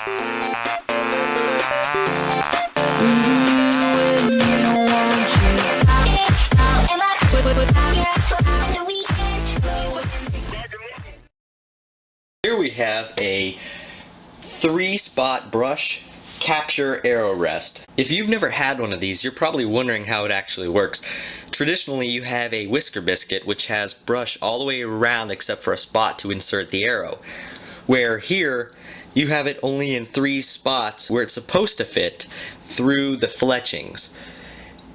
Here we have a 3-spot brush capture arrow rest. If you've never had one of these, you're probably wondering how it actually works. Traditionally, you have a whisker biscuit which has brush all the way around except for a spot to insert the arrow. Where here, you have it only in 3 spots where it's supposed to fit through the fletchings.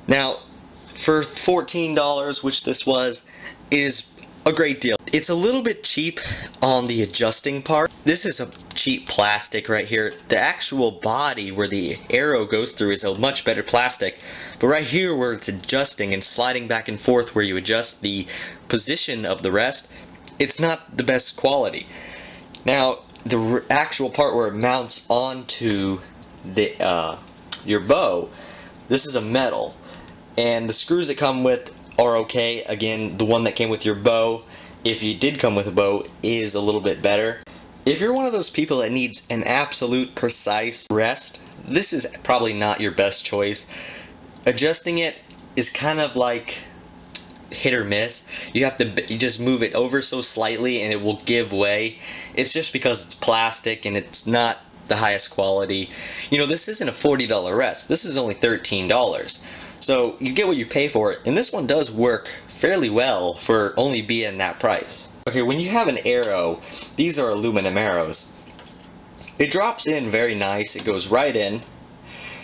Now, for $14, which this was, is a great deal. It's a little bit cheap on the adjusting part. This is a cheap plastic right here. The actual body where the arrow goes through is a much better plastic. But right here where it's adjusting and sliding back and forth where you adjust the position of the rest, it's not the best quality. Now, the actual part where it mounts onto the your bow, this is a metal. And the screws that come with are okay. Again, the one that came with your bow, if you did come with a bow, is a little bit better. If you're one of those people that needs an absolute precise rest, this is probably not your best choice. Adjusting it is kind of like hit or miss. You just move it over so slightly and it will give way. It's just because it's plastic and it's not the highest quality. You know, this isn't a $40 rest. This is only $13. So you get what you pay for it, and this one does work fairly well for only being that price. Okay, when you have an arrow, these are aluminum arrows. It drops in very nice, it goes right in,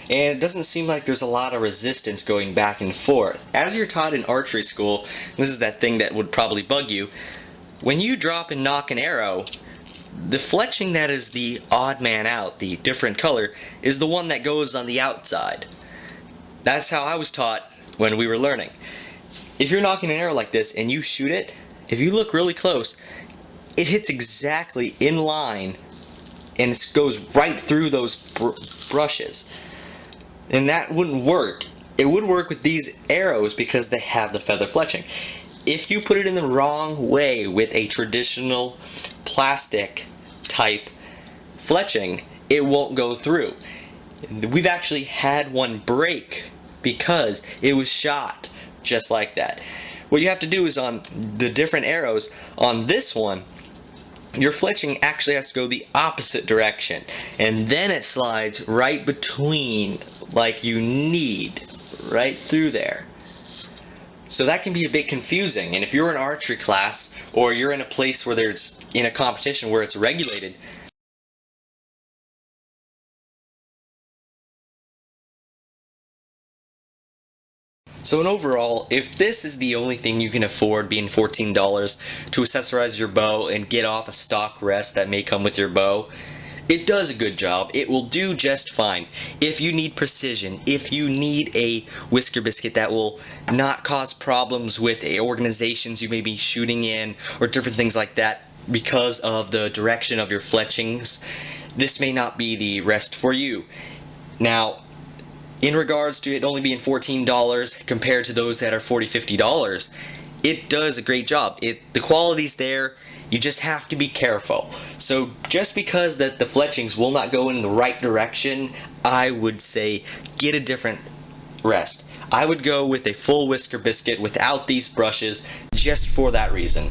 and it doesn't seem like there's a lot of resistance going back and forth. As you're taught in archery school, this is that thing that would probably bug you, when you drop and knock an arrow, the fletching that is the odd man out, the different color, is the one that goes on the outside. That's how I was taught when we were learning. If you're knocking an arrow like this and you shoot it, if you look really close, it hits exactly in line and it goes right through those brushes. And that wouldn't work. It would work with these arrows because they have the feather fletching. If you put it in the wrong way with a traditional plastic type fletching, it won't go through. We've actually had one break because it was shot just like that. What you have to do is on the different arrows, on this one, your fletching actually has to go the opposite direction, and then it slides right between like you need, right through there. So that can be a bit confusing, and if you're in archery class or you're in a place where there's in a competition where it's regulated, so in overall, if this is the only thing you can afford, being $14 to accessorize your bow and get off a stock rest that may come with your bow, it does a good job. It will do just fine. If you need precision, if you need a whisker biscuit that will not cause problems with organizations you may be shooting in or different things like that because of the direction of your fletchings, this may not be the rest for you. Now, in regards to it only being $14 compared to those that are $40, $50, it does a great job. The quality's there, you just have to be careful. So just because that the fletchings will not go in the right direction, I would say get a different rest. I would go with a full whisker biscuit without these brushes just for that reason.